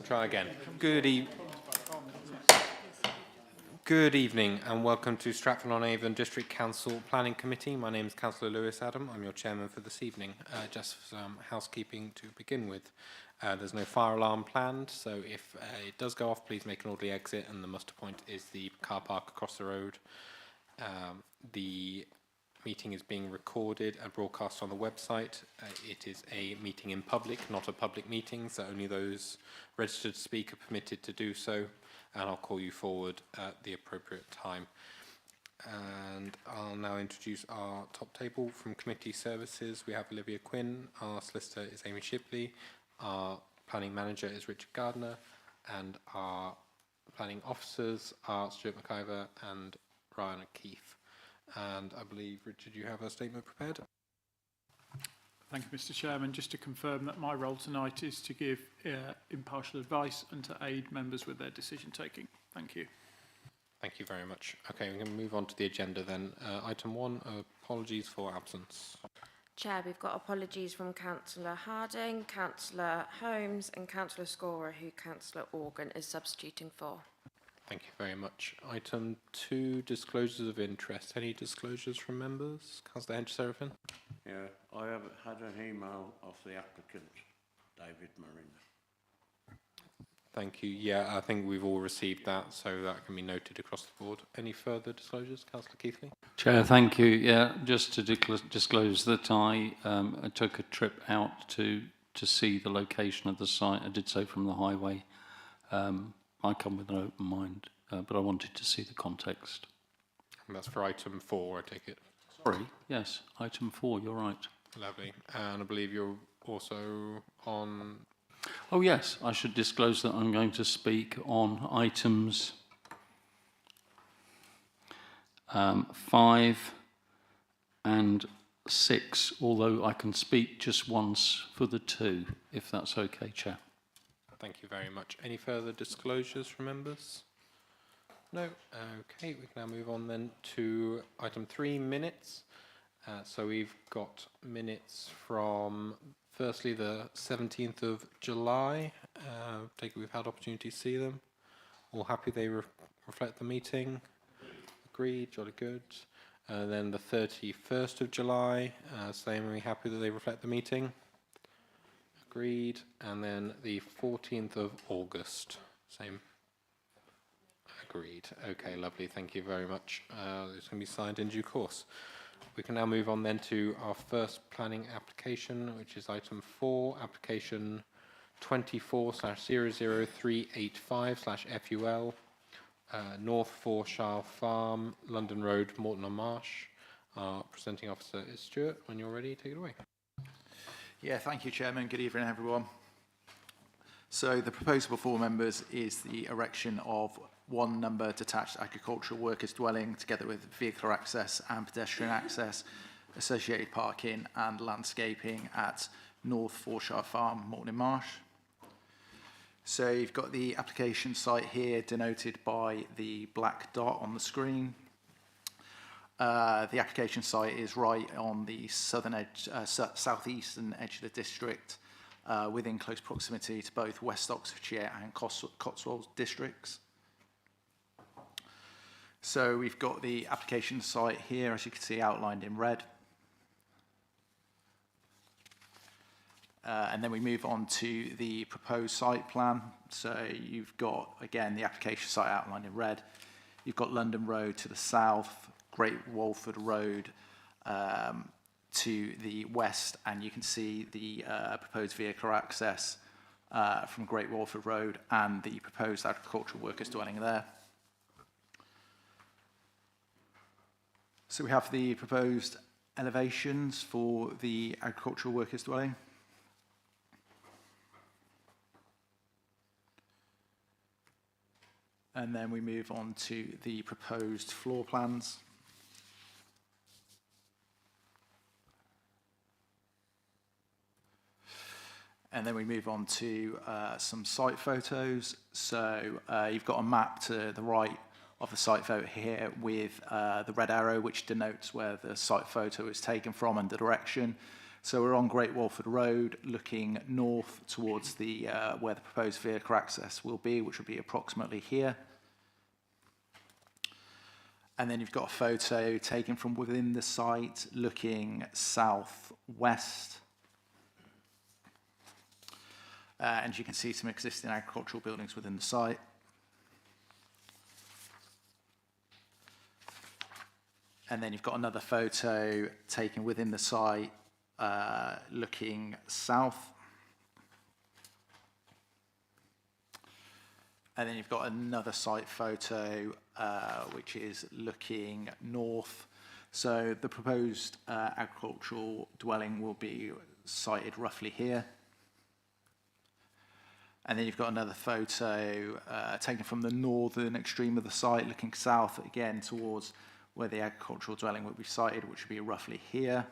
Try again. Good evening and welcome to Stratford-on-Avon District Council Planning Committee. My name is Councillor Lewis Adam. I'm your chairman for this evening. Just some housekeeping to begin with. There's no fire alarm planned, so if it does go off, please make an orderly exit, and the muster point is the car park across the road. The meeting is being recorded and broadcast on the website. It is a meeting in public, not a public meeting, so only those registered to speak are permitted to do so, and I'll call you forward at the appropriate time. And I'll now introduce our top table from committee services. We have Olivia Quinn, our solicitor is Amy Shipley, our planning manager is Richard Gardner, and our planning officers are Stuart McIver and Ryan O'Keefe. And I believe, Richard, you have a statement prepared. Thank you, Mr. Chairman. Just to confirm that my role tonight is to give impartial advice and to aid members with their decision taking. Thank you. Thank you very much. Okay, we're going to move on to the agenda then. Item 1, apologies for absence. Chair, we've got apologies from Councillor Harding, Councillor Holmes and Councillor Scorer, who Councillor Organ is substituting for. Thank you very much. Item 2, disclosures of interest. Any disclosures from members? Councillor Hedge-Serafin? Yeah, I have had an email of the applicant, David Marina. Thank you. Yeah, I think we've all received that, so that can be noted across the board. Any further disclosures? Councillor Keithley? Chair, thank you. Yeah, just to disclose that I took a trip out to see the location of the site. I did so from the highway. I come with an open mind, but I wanted to see the context. And that's for item 4, I take it? Sorry, yes, item 4, you're right. Lovely. And I believe you're also on... Oh yes, I should disclose that I'm going to speak on items 5 and 6, although I can speak just once for the 2, if that's okay, Chair. Thank you very much. Any further disclosures from members? No? Okay, we can now move on then to item 3, minutes. So we've got minutes from, firstly, the 17th of July. Take it we've had opportunity to see them. All happy they reflect the meeting? Agreed, jolly good. Then the 31st of July, same, are we happy that they reflect the meeting? Agreed. And then the 14th of August, same. Agreed. Okay, lovely. Thank you very much. It's going to be signed in due course. We can now move on then to our first planning application, which is item 4, application 24/00385/FUL, North Forshire Farm, London Road, Morton-on-Marsh. Our presenting officer is Stuart. When you're ready, take it away. Yeah, thank you, Chairman. Good evening, everyone. So the proposal before members is the erection of 1 number detached agricultural workers dwelling together with vehicular access and pedestrian access, associated parking and landscaping at North Forshire Farm, Morton-in-Marsh. So you've got the application site here denoted by the black dot on the screen. The application site is right on the southern edge, southeastern edge of the district, within close proximity to both West Oxfordshire and Cotswolds districts. So we've got the application site here, as you can see, outlined in red. And then we move on to the proposed site plan. So you've got, again, the application site outlined in red. You've got London Road to the south, Great Walford Road to the west, and you can see the proposed vehicular access from Great Walford Road and the proposed agricultural workers dwelling there. So we have the proposed elevations for the agricultural workers dwelling. And then we move on to the proposed floor plans. And then we move on to some site photos. So you've got a map to the right of the site photo here with the red arrow, which denotes where the site photo is taken from and the direction. So we're on Great Walford Road, looking north towards the where the proposed vehicle access will be, which will be approximately here. And then you've got a photo taken from within the site, looking southwest. And you can see some existing agricultural buildings within the site. And then you've got another photo taken within the site, looking south. And then you've got another site photo, which is looking north. So the proposed agricultural dwelling will be sited roughly here. And then you've got another photo taken from the northern extreme of the site, looking south again towards where the agricultural dwelling will be sited, which will be roughly here.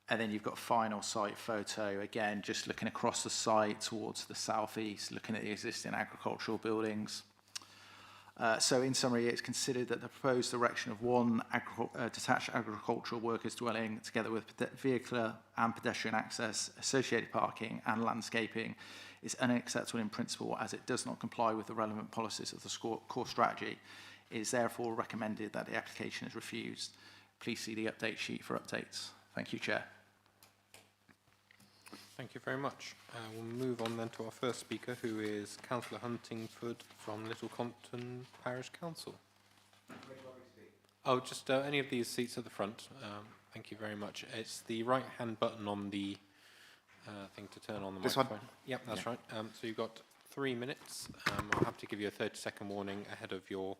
And then you've got a final site photo, again, just looking across the site towards the southeast, looking at the existing agricultural buildings. So in summary, it's considered that the proposed erection of one detached agricultural workers dwelling, together with vehicular and pedestrian access, associated parking and landscaping, is unacceptable in principle as it does not comply with the relevant policies of the core strategy. It is therefore recommended that the application is refused. Please see the update sheet for updates. Thank you, Chair. Thank you very much. We'll move on then to our first speaker, who is Councillor Huntingford from Little Compton Parish Council. Oh, just any of these seats at the front. Thank you very much. It's the right-hand button on the thing to turn on the This microphone. one? Yep, that's right. So you've got 3 minutes. I'll have to give you a 30-second warning ahead of your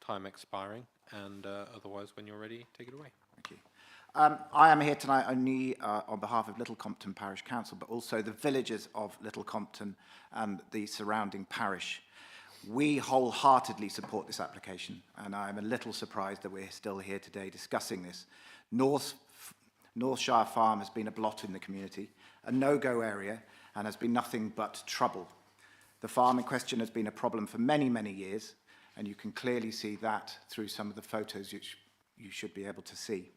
time expiring, and otherwise, when you're ready, take it away. Thank you. I am here tonight only on behalf of Little Compton Parish Council, but also the villagers of Little Compton and the surrounding parish. We wholeheartedly support this application, and I am a little surprised that we're still here today discussing this. Northshire Farm has been a blot in the community, a no-go area, and has been nothing but trouble. The farm in question has been a problem for many, many years, and you can clearly see that through some of the photos which you should be able to see.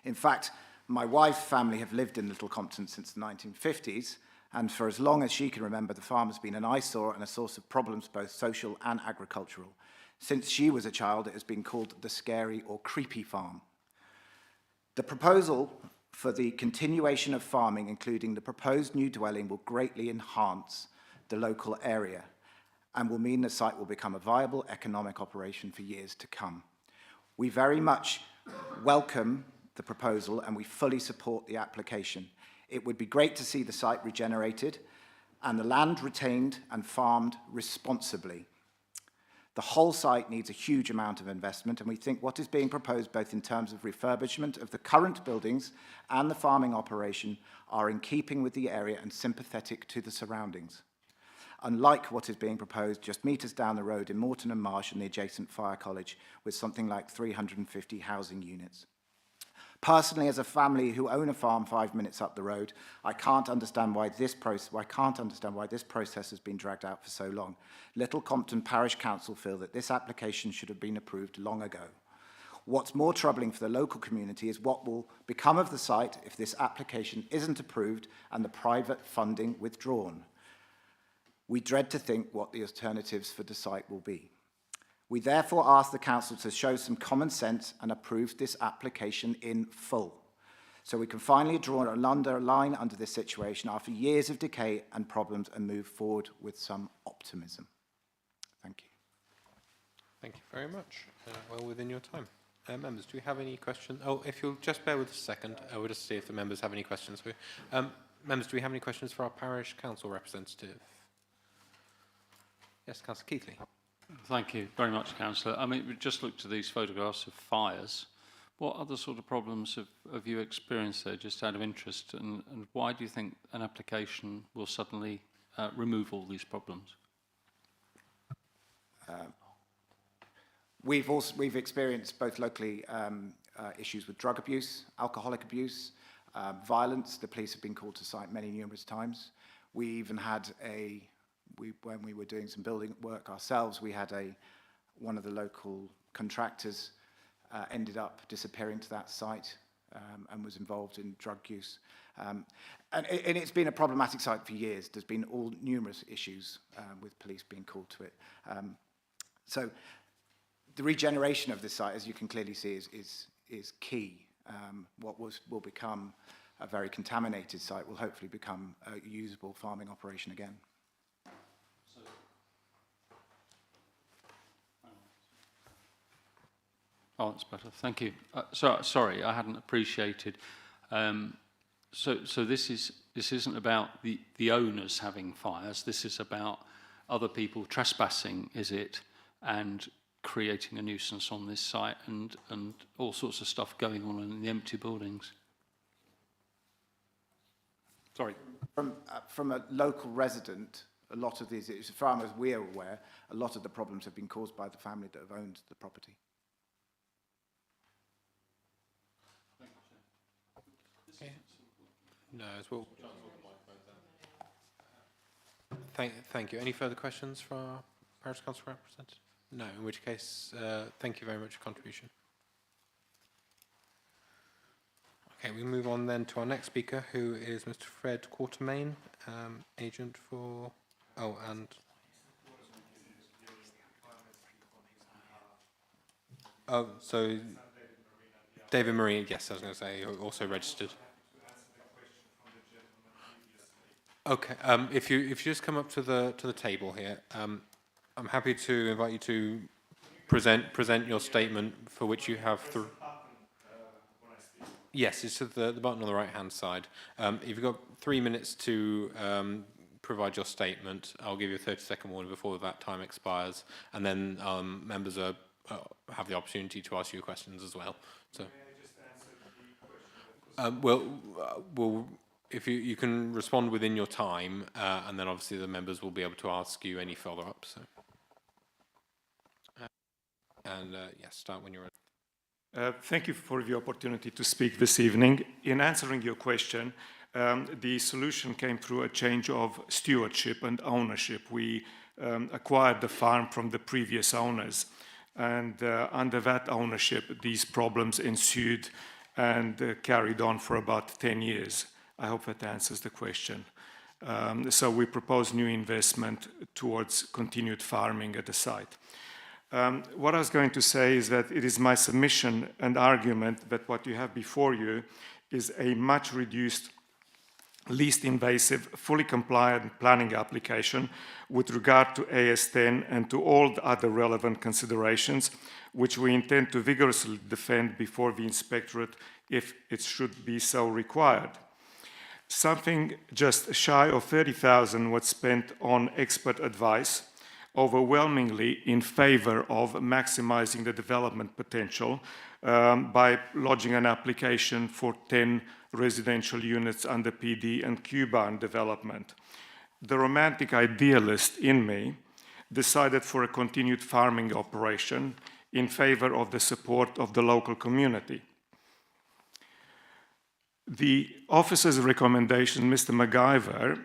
In fact, my wife's family have lived in Little Compton since the 1950s, and for as long as she can remember, the farm has been an eyesore and a source of problems, both social and agricultural. Since she was a child, it has been called the scary or creepy farm. The proposal for the continuation of farming, including the proposed new dwelling, will greatly enhance the local area and will mean the site will become a viable economic operation for years to come. We very much welcome the proposal and we fully support the application. It would be great to see the site regenerated and the land retained and farmed responsibly. The whole site needs a huge amount of investment, and we think what is being proposed, both in terms of refurbishment of the current buildings and the farming operation, are in keeping with the area and sympathetic to the surroundings. Unlike what is being proposed just metres down the road in Moreton and Marsh and the adjacent fire college, with something like 350 housing units. Personally, as a family who own a farm 5 minutes up the road, I can't understand why this process has been dragged out for so long. Little Compton Parish Council feel that this application should have been approved long ago. What's more troubling for the local community is what will become of the site if this application isn't approved and the private funding withdrawn. We dread to think what the alternatives for the site will be. We therefore ask the Council to show some common sense and approve this application in full, so we can finally draw a line under this situation after years of decay and problems and move forward with some optimism. Thank you. Thank you very much. Well within your time. Members, do we have any questions? Oh, if you'll just bear with us a second, we'll just see if the members have any questions for you. Members, do we have any questions for our parish council representative? Yes, Councillor Keithley. Thank you very much, Councillor. I mean, we just looked at these photographs of fires. What other sort of problems have you experienced there, just out of interest? And why do you think an application will suddenly remove all these problems? We've experienced both locally issues with drug abuse, alcoholic abuse, violence. The police have been called to site numerous times. We even had when we were doing some building work ourselves, we had one of the local contractors ended up disappearing to that site and was involved in drug use. And it's been a problematic site for years. There's been numerous issues with police being called to it. So the regeneration of this site, as you can clearly see, is key. What will become a very contaminated site will hopefully become a usable farming operation again. Oh, that's better. Thank you. Sorry, I hadn't appreciated. So this isn't about the owners having fires. This is about other people trespassing, is it, and creating a nuisance on this site, and all sorts of stuff going on in the empty buildings. Sorry. From a local resident, a lot of these, as far as we are aware, a lot of the problems have been caused by the family that have owned the property. No, as well. Thank you. Any further questions for our parish council representative? No, in which case, thank you very much for your contribution. Okay, we move on then to our next speaker, who is Mr. Fred Quartermain, agent for... Oh, and... Oh, so... David Marie, yes, I was going to say, also registered. Okay, if you just come up to the table here, I'm happy to invite you to present your statement for which you have through. Yes, it's at the button on the right-hand side. If you've got 3 minutes to provide your statement, I'll give you a 30-second warning before that time expires, and then members have the opportunity to ask you questions as well. So, may I just answer the question? If you can respond within your time, and then obviously the members will be able to ask you any follow-ups. So. Yes, start when you're ready. Thank you for the opportunity to speak this evening. In answering your question, the solution came through a change of stewardship and ownership. We acquired the farm from the previous owners, and under that ownership, these problems ensued and carried on for about 10 years. I hope that answers the question. So we propose new investment towards continued farming at the site. What I was going to say is that it is my submission and argument that what you have before you is a much reduced, least invasive, fully compliant planning application with regard to AS10 and to all the other relevant considerations, which we intend to vigorously defend before the inspectorate if it should be so required. Something just shy of 30,000 was spent on expert advice, overwhelmingly in favor of maximizing the development potential by lodging an application for 10 residential units under PD and Q-Barn development. The romantic idealist in me decided for a continued farming operation in favor of the support of the local community. The officer's recommendation, Mr. MacGyver,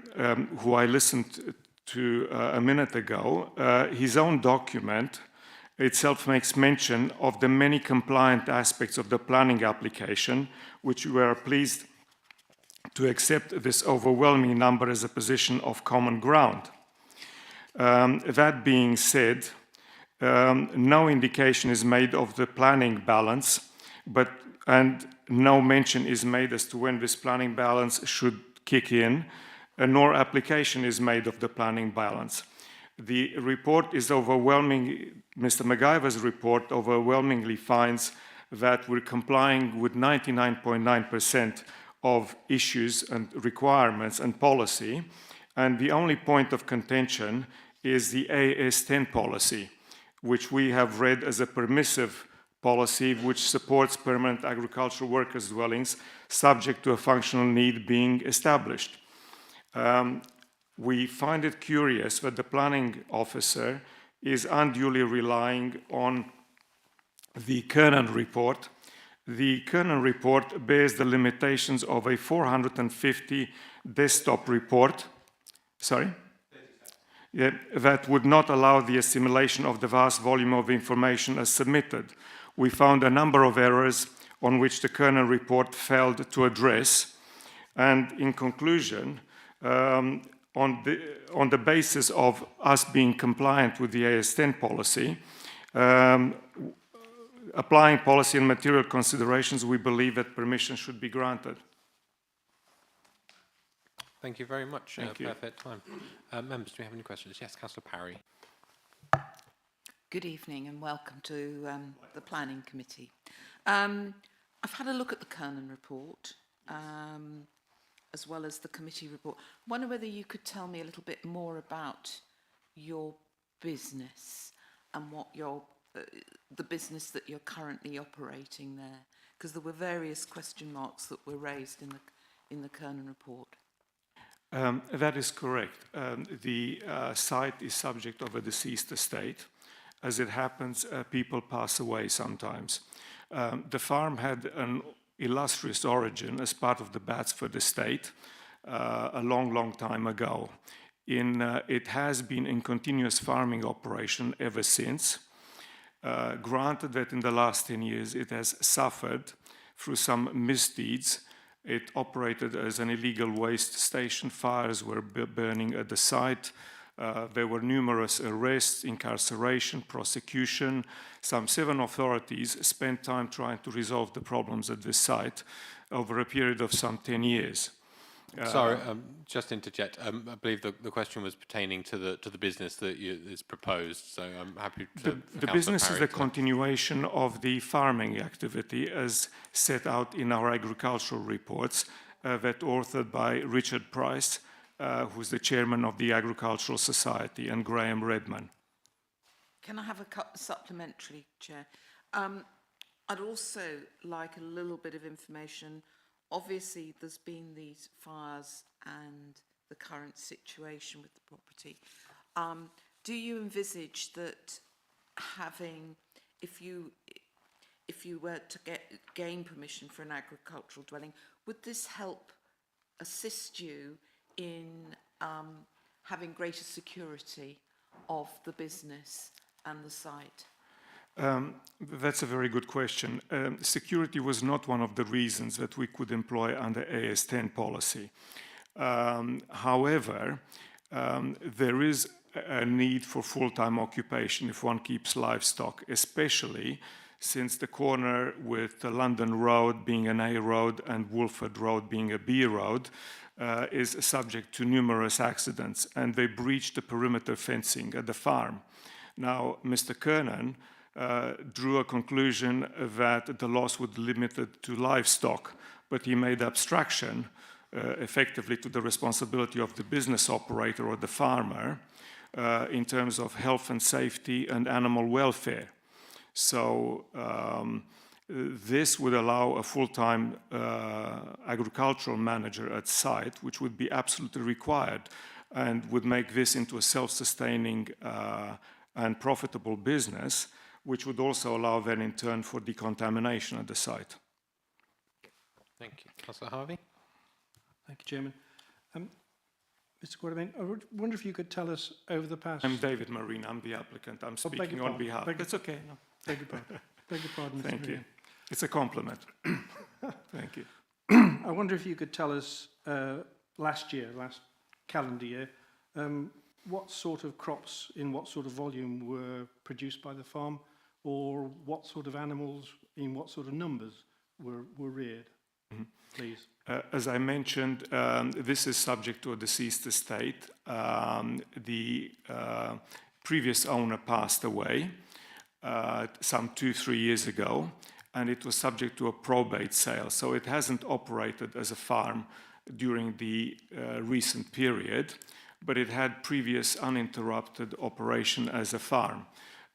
who I listened to a minute ago, his own document itself makes mention of the many compliant aspects of the planning application, which we are pleased to accept this overwhelming number as a position of common ground. That being said, no indication is made of the planning balance, and no mention is made as to when this planning balance should kick in, nor application is made of the planning balance. The report is overwhelming, Mr. MacGyver's report overwhelmingly finds that we're complying with 99.9% of issues and requirements and policy, and the only point of contention is the AS10 policy, which we have read as a permissive policy which supports permanent agricultural workers' dwellings subject to a functional need being established. We find it curious that the planning officer is unduly relying on the Kernan report. The Kernan report bears the limitations of a 450 desktop report, that would not allow the assimilation of the vast volume of information as submitted. We found a number of errors on which the Kernan report failed to address, and in conclusion, on the basis of us being compliant with the AS10 policy, applying policy and material considerations, we believe that permission should be granted. Thank you very much. Thank you. Perfect time. Members, do we have any questions? Yes, Councillor Parry. Good evening and welcome to the Planning Committee. I've had a look at the Kernan report as well as the committee report. I wonder whether you could tell me a little bit more about your business and what the business that you're currently operating there, because there were various question marks that were raised in the Kernan report. That is correct. The site is subject of a deceased estate. As it happens, people pass away sometimes. The farm had an illustrious origin as part of the Batsford estate a long, long time ago. It has been in continuous farming operation ever since. Granted that in the last 10 years it has suffered through some misdeeds. It operated as an illegal waste station. Fires were burning at the site. There were numerous arrests, incarceration, prosecution. Some 7 authorities spent time trying to resolve the problems at this site over a period of some 10 years. Sorry, just interject. I believe the question was pertaining to the business that is proposed, so I'm happy to... The business is a continuation of the farming activity as set out in our agricultural reports that authored by Richard Price, who's the chairman of the Agricultural Society, and Graham Redman. Can I have a supplementary, Chair? I'd also like a little bit of information. Obviously, there's been these fires and the current situation with the property. Do you envisage that if you were to gain permission for an agricultural dwelling, would this help assist you in having greater security of the business and the site? That's a very good question. Security was not one of the reasons that we could employ under AS10 policy. However, there is a need for full-time occupation if one keeps livestock, especially since the corner with the London Road being an A road and Wolford Road being a B road is subject to numerous accidents, and they breached the perimeter fencing at the farm. Now, Mr. Kernan drew a conclusion that the loss would be limited to livestock, but he made abstraction effectively to the responsibility of the business operator or the farmer in terms of health and safety and animal welfare. So this would allow a full-time agricultural manager at site, which would be absolutely required and would make this into a self-sustaining and profitable business, which would also allow then in turn for decontamination at the site. Thank you. Councillor Harvey? Thank you, Chairman. Mr. Quatermain, I wonder if you could tell us over the past... I'm David Marine, I'm the applicant. I'm speaking on behalf. That's okay. No. Beg your pardon. Beg your pardon, Mr. Thank you. Marine. It's a compliment. Thank you. I wonder if you could tell us last calendar year, what sort of crops in what sort of volume were produced by the farm, or what sort of animals in what sort of numbers were reared, please? As I mentioned, this is subject to a deceased estate. The previous owner passed away some 2-3 years ago, and it was subject to a probate sale. So it hasn't operated as a farm during the recent period, but it had previous uninterrupted operation as a farm.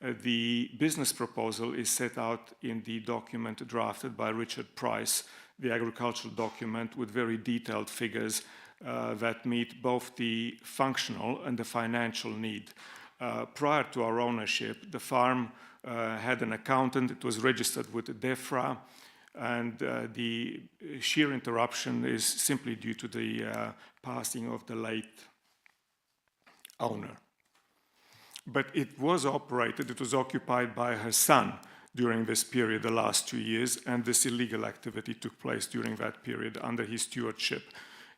The business proposal is set out in the document drafted by Richard Price, the agricultural document with very detailed figures that meet both the functional and the financial need. Prior to our ownership, the farm had an accountant. It was registered with DEFRA, and the sheer interruption is simply due to the passing of the late owner. But it was operated, it was occupied by her son during this period, the last 2 years, and this illegal activity took place during that period under his stewardship.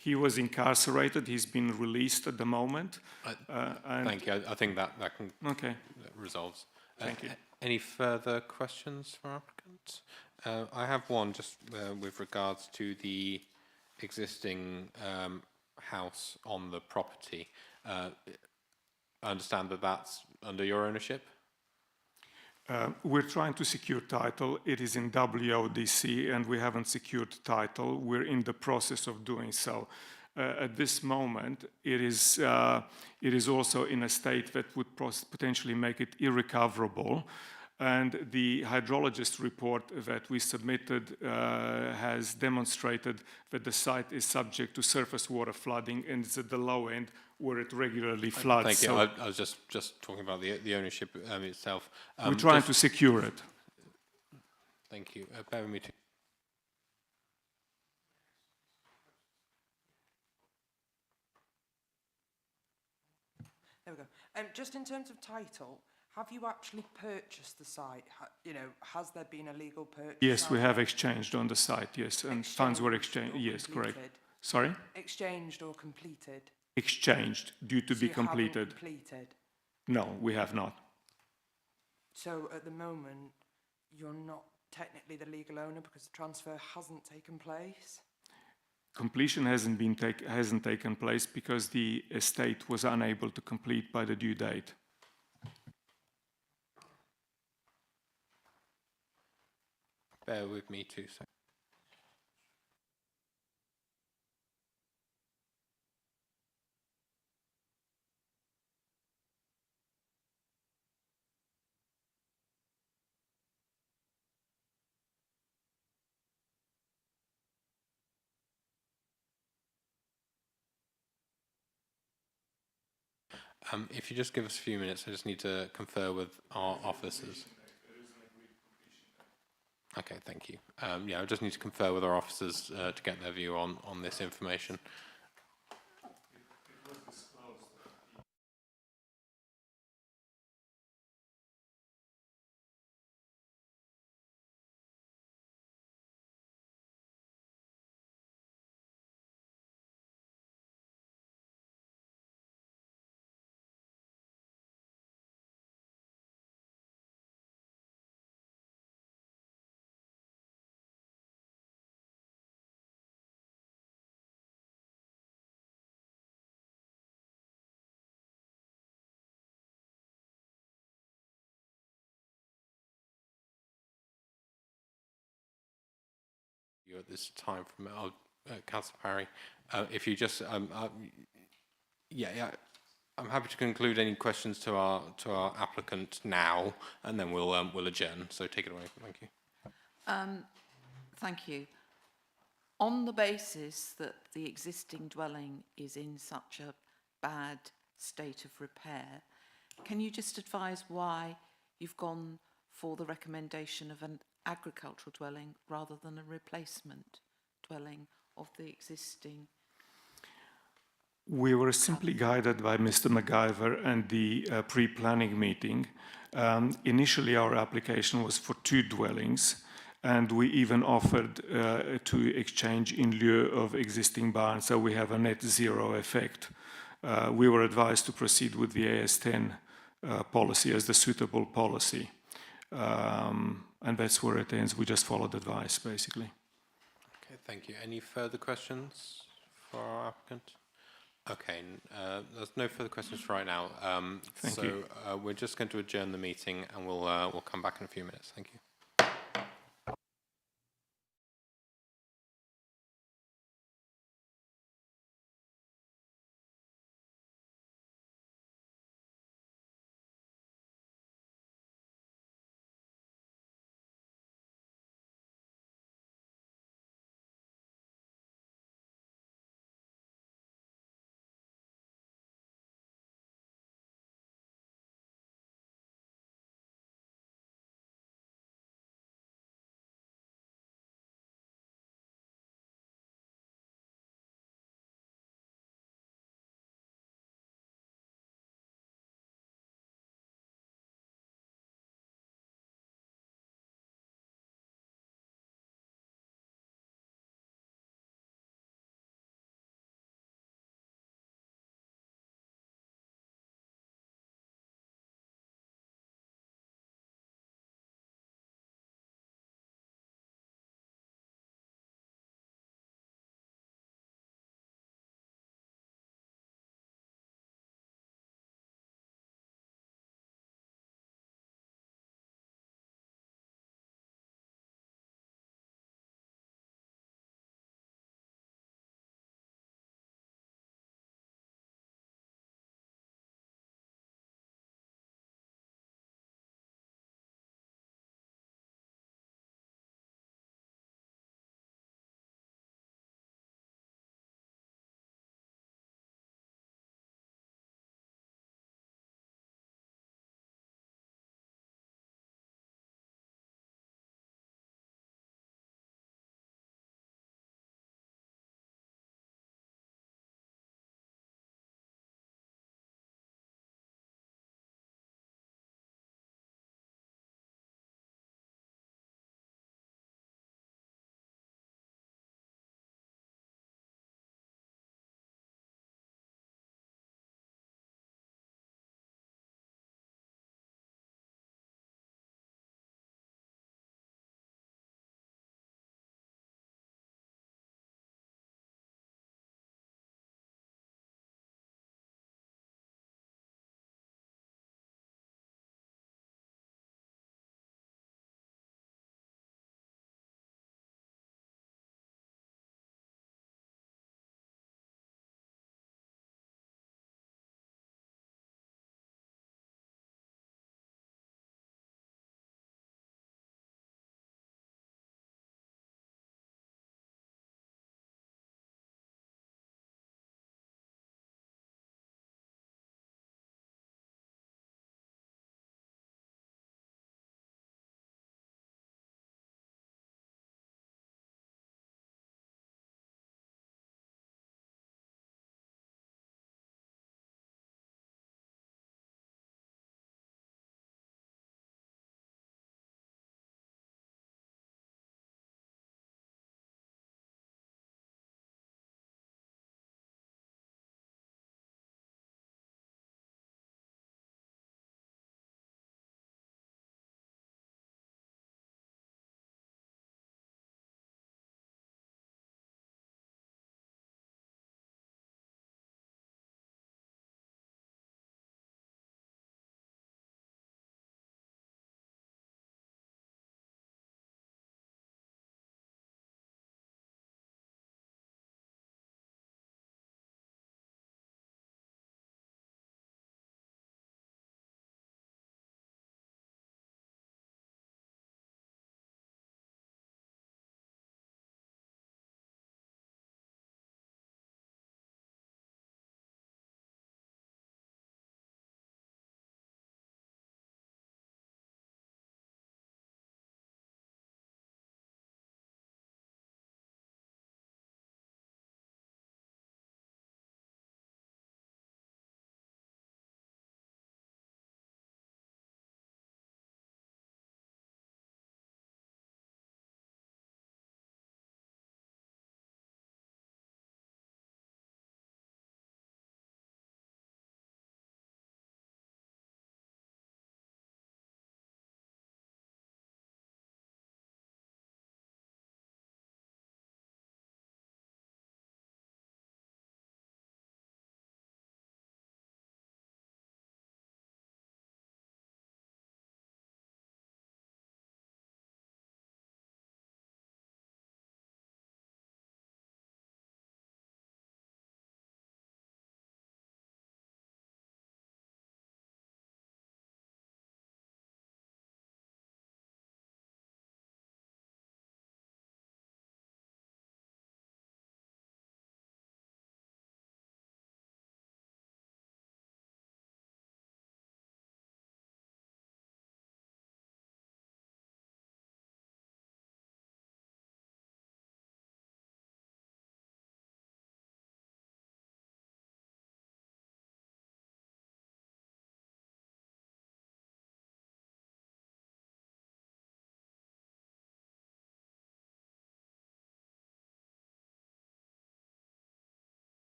He was incarcerated, he's been released at the moment. Thank you. I think that can Okay. resolves. Thank you. Any further questions for applicants? I have one just with regards to the existing house on the property. I understand that that's under your ownership? We're trying to secure title. It is in WODC and we haven't secured title. We're in the process of doing so. At this moment, it is also in a state that would potentially make it irrecoverable. And the hydrologist report that we submitted has demonstrated that the site is subject to surface water flooding and it's at the low end where it regularly floods. Thank you. So I was just talking about the ownership itself. we're trying to secure it. Thank you. Bear with me too. There we go. Just in terms of title, have you actually purchased the site? Has there been a legal purchase? Yes, we have exchanged on the site, yes, and funds were exchanged. Yes, correct. Sorry? Exchanged or completed? Exchanged, due to be completed. Completed? No, we have not. So at the moment, you're not technically the legal owner because the transfer hasn't taken place? Completion hasn't taken place because the estate was unable to complete by the due date. Bear with me 2 seconds. If you just give us a few minutes, I just need to confer with our officers. Okay, thank you. Yeah, I just need to confer with our officers to get their view on this information. You at this time from Councillor Parry, if you just yeah, I'm happy to conclude any questions to our applicant now, and then we'll adjourn. So take it away. Thank you. Thank you. On the basis that the existing dwelling is in such a bad state of repair, can you just advise why you've gone for the recommendation of an agricultural dwelling rather than a replacement dwelling of the existing? We were simply guided by Mr. MacGyver and the pre-planning meeting. Initially, our application was for 2 dwellings, and we even offered to exchange in lieu of existing barns, so we have a net zero effect. We were advised to proceed with the AS10 policy as the suitable policy. And that's where it ends. We just followed advice, basically. Okay, thank you. Any further questions for our applicant? Okay, there's no further questions for right now. Thank you. We're just going to adjourn the meeting, and we'll come back in a few minutes. Thank you.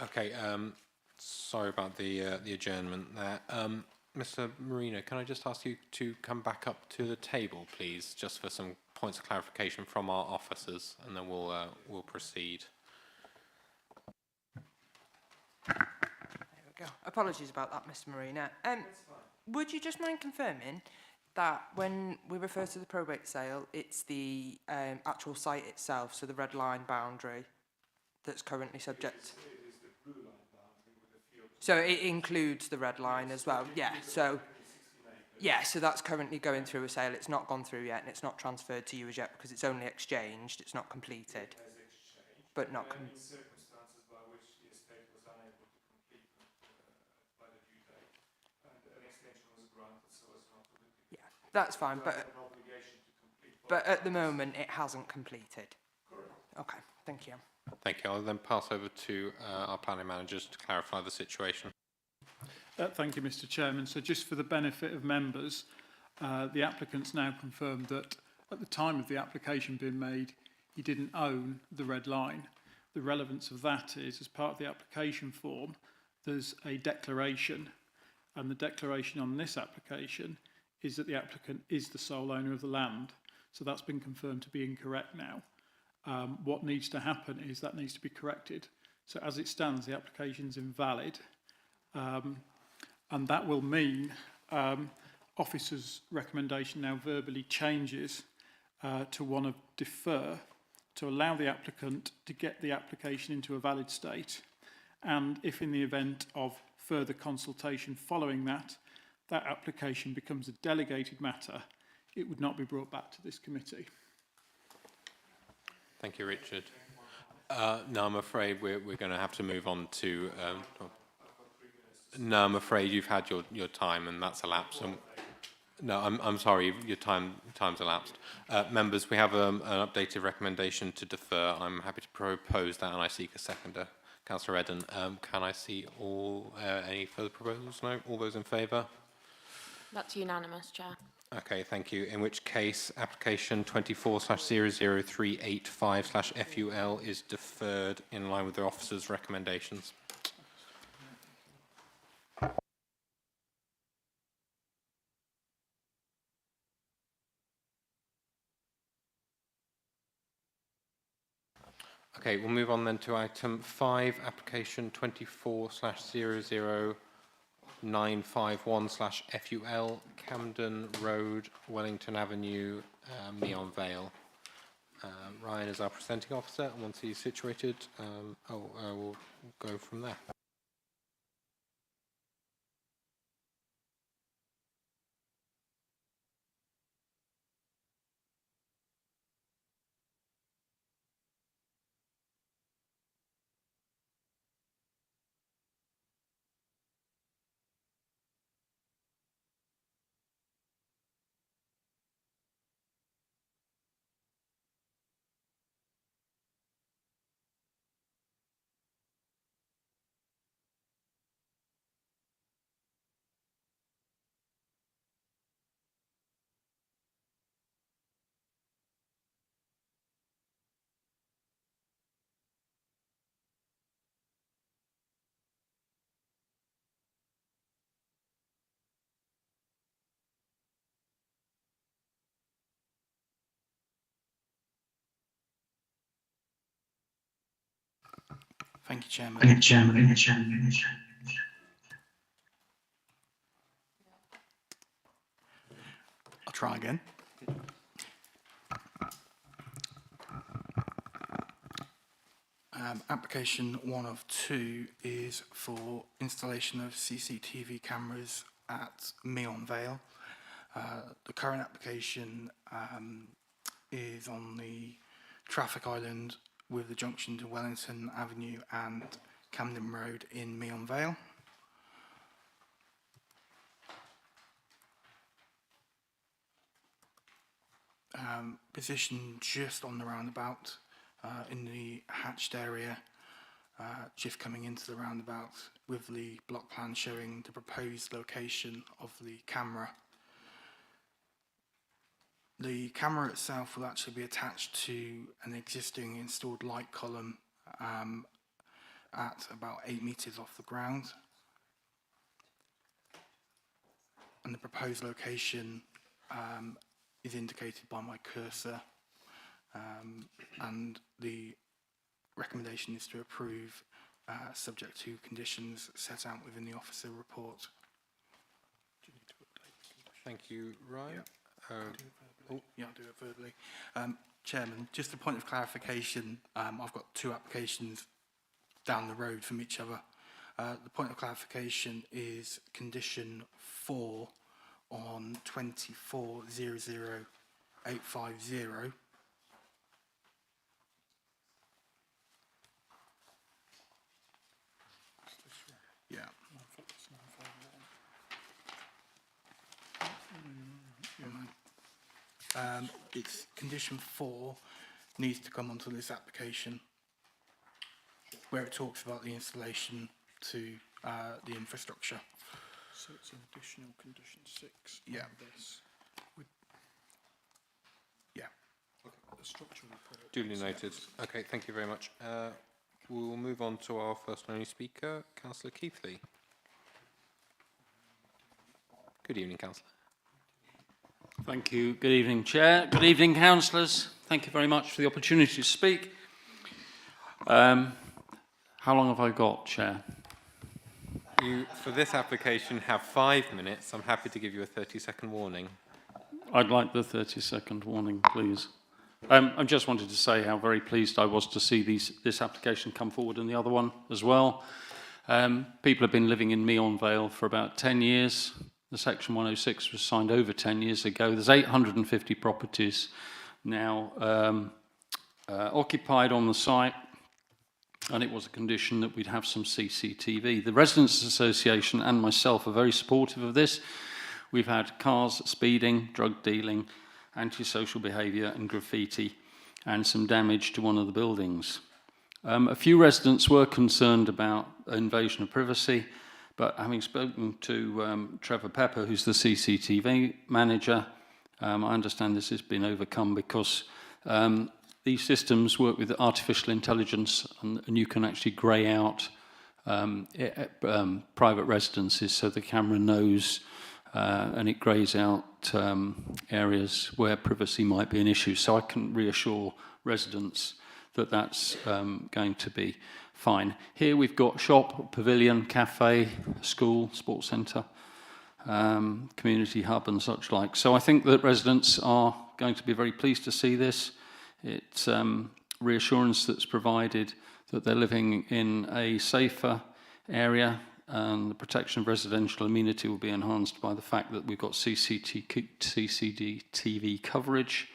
Okay, sorry about the adjournment there. Mr. Marino, can I just ask you to come back up to the table, please, just for some points of clarification from our officers, and then we'll proceed. There we go. Apologies about that, Mr. Marina. Would you just mind confirming that when we refer to the probate sale, it's the actual site itself, so the red line boundary, that's currently subject? So it includes the red line as well? Yeah, so that's currently going through a sale. It's not gone through yet, and it's not transferred to you as yet because it's only exchanged. It's not completed. But not in circumstances by which the estate was unable to complete by the due date, and an extension was granted so as not to yeah, that's fine. But an obligation to complete. But at the moment, it hasn't completed. Correct. Okay, thank you. Thank you. I'll then pass over to our planning managers to clarify the situation. Thank you, Mr. Chairman. So just for the benefit of members, the applicant's now confirmed that at the time of the application being made, he didn't own the red line. The relevance of that is, as part of the application form, there's a declaration, and the declaration on this application is that the applicant is the sole owner of the land. So that's been confirmed to be incorrect now. What needs to happen is that needs to be corrected. So as it stands, the application's invalid, and that will mean officer's recommendation now verbally changes to one of defer, to allow the applicant to get the application into a valid state, and if in the event of further consultation following that, that application becomes a delegated matter, it would not be brought back to this committee. Thank you, Richard. No, I'm afraid we're going to have to move on to... no, I'm afraid you've had your time and that's elapsed. No, I'm sorry, your time's elapsed. Members, we have an updated recommendation to defer. I'm happy to propose that, and I seek a seconder. Councillor Eden, can I see any further proposals? No? All those in favour? That's unanimous, Chair. Okay, thank you. In which case, application 24/00385/FUL is deferred in line with the officer's recommendations. Okay, we'll move on then to item 5, application 24/00951/FUL, Camden Road, Wellington Avenue, Meon Vale. Ryan is our presenting officer, and once he's situated, we'll go from there. Thank you, Chairman. I'll try again. Application 1 of 2 is for installation of CCTV cameras at Meon Vale. The current application is on the traffic island with the junction to Wellington Avenue and Camden Road in Meon Vale. Positioned just on the roundabout in the hatched area, just coming into the roundabout with the block plan showing the proposed location of the camera. The camera itself will actually be attached to an existing installed light column at about 8 metres off the ground. And the proposed location is indicated by my cursor, and the recommendation is to approve subject to conditions set out within the officer report. Thank you, Ryan. Yeah, I'll do it verbally. Chairman, just a point of clarification, I've got two applications down the road from each other. The point of clarification is condition 4 on 2400850. Yeah. It's condition 4 needs to come onto this application where it talks about the installation to the infrastructure. So it's an additional condition 6 Yeah. on this. Yeah. The structural report. Duly noted. Okay, thank you very much. We'll move on to our first and only speaker, Councillor Keithley. Good evening, Councillor. Thank you. Good evening, Chair. Good evening, councillors. Thank you very much for the opportunity to speak. How long have I got, Chair? You, for this application, have 5 minutes. I'm happy to give you a 30-second warning. I'd like the 30-second warning, please. I just wanted to say how very pleased I was to see this application come forward and the other one as well. People have been living in Meon Vale for about 10 years. The Section 106 was signed over 10 years ago. There's 850 properties now occupied on the site, and it was a condition that we'd have some CCTV. The Residents Association and myself are very supportive of this. We've had cars speeding, drug dealing, antisocial behaviour and graffiti, and some damage to one of the buildings. A few residents were concerned about invasion of privacy, but having spoken to Trevor Pepper, who's the CCTV manager, I understand this has been overcome because these systems work with artificial intelligence, and you can actually grey out private residences, so the camera knows and it greys out areas where privacy might be an issue. So I can reassure residents that that's going to be fine. Here we've got shop, pavilion, cafe, school, sports centre, community hub and such like. So I think that residents are going to be very pleased to see this. It's reassurance that's provided that they're living in a safer area, and the protection of residential amenity will be enhanced by the fact that we've got CCTV coverage.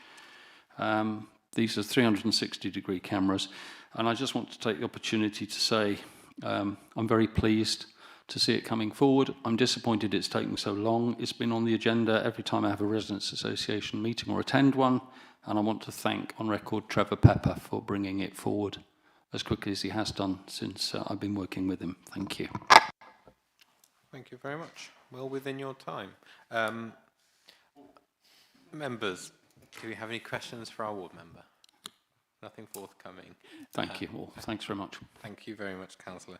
These are 360-degree cameras, and I just want to take the opportunity to say I'm very pleased to see it coming forward. I'm disappointed it's taking so long. It's been on the agenda every time I have a Residents Association meeting or attend one, and I want to thank on record Trevor Pepper for bringing it forward as quickly as he has done since I've been working with him. Thank you. Thank you very much. Well within your time. Members, do we have any questions for our ward member? Nothing forthcoming. Thank you all. Thanks very much. Thank you very much, Councillor.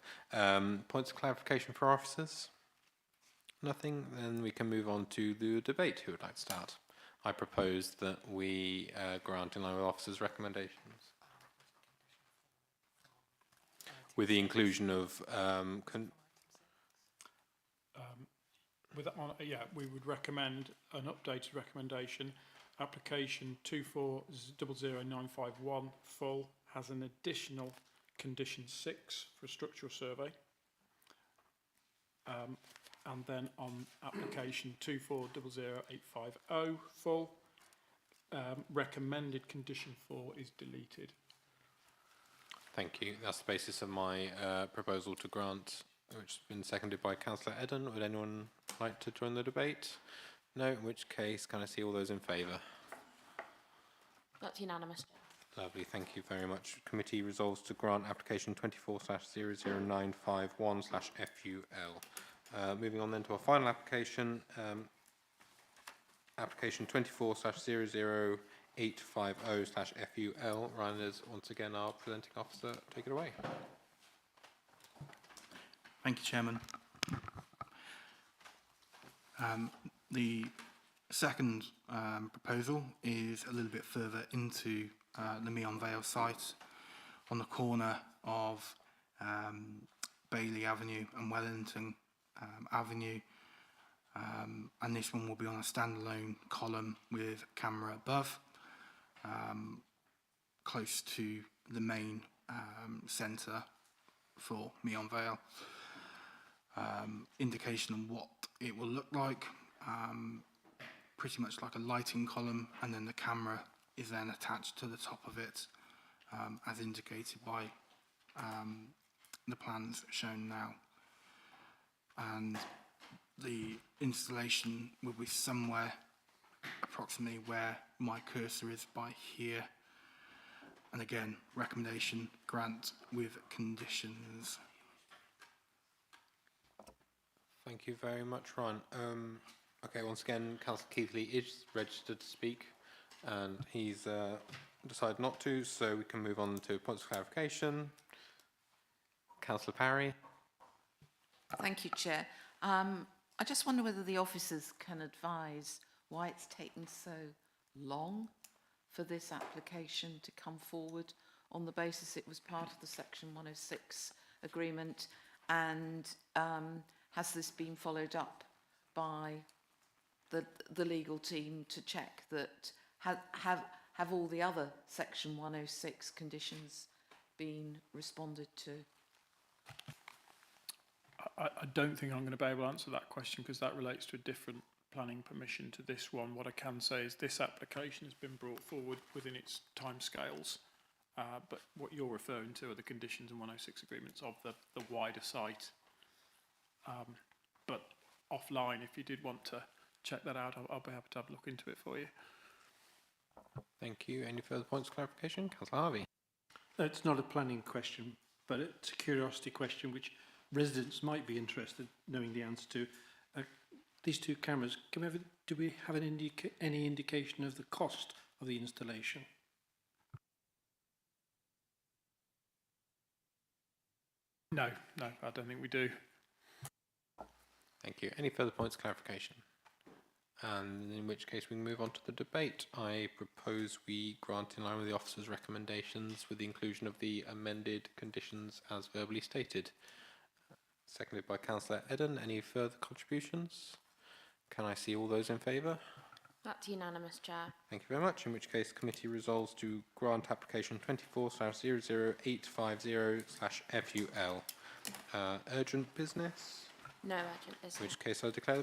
Points of clarification for officers? Nothing? Then we can move on to the debate. Who would like to start? I propose that we grant in line with officers' recommendations. With the inclusion of we would recommend an updated recommendation. Application 2400951 full has an additional condition 6 for a structural survey. And then on application 2400850 full, recommended condition 4 is deleted. Thank you. That's the basis of my proposal to grant, which has been seconded by Councillor Eden. Would anyone like to join the debate? No, in which case, can I see all those in favour? That's unanimous. Lovely, thank you very much. Committee resolves to grant application 24/00951/FUL. Moving on then to our final application, application 24/00850/FUL. Ryan is once again our presenting officer. Take it away. Thank you, Chairman. The second proposal is a little bit further into the Meon Vale site on the corner of Bailey Avenue and Wellington Avenue. And this one will be on a standalone column with camera above, close to the main centre for Meon Vale. Indication of what it will look like, pretty much like a lighting column, and then the camera is then attached to the top of it, as indicated by the plans shown now. And the installation will be somewhere approximately where my cursor is by here. And again, recommendation grant with conditions. Thank you very much, Ryan. Okay, once again, Councillor Keithley is registered to speak, and he's decided not to, so we can move on to points of clarification. Councillor Parry. Thank you, Chair. I just wonder whether the officers can advise why it's taken so long for this application to come forward on the basis it was part of the Section 106 agreement, and has this been followed up by the legal team to check that have all the other Section 106 conditions been responded to? I don't think I'm going to be able to answer that question because that relates to a different planning permission to this one. What I can say is this application has been brought forward within its timescales, but what you're referring to are the conditions and 106 agreements of the wider site. But offline, if you did want to check that out, I'll be happy to have a look into it for you. Thank you. Any further points of clarification? Councillor Harvey. It's not a planning question, but it's a curiosity question which residents might be interested knowing the answer to. These two cameras, do we have any indication of the cost of the installation? No, I don't think we do. Thank you. Any further points of clarification? And in which case we can move on to the debate. I propose we grant in line with the officer's recommendations with the inclusion of the amended conditions as verbally stated. Seconded by Councillor Eden. Any further contributions? Can I see all those in favour? That's unanimous, Chair. Thank you very much, in which case committee resolves to grant application 24/00850/FUL. Urgent business? No urgent business. In which case I declare the meeting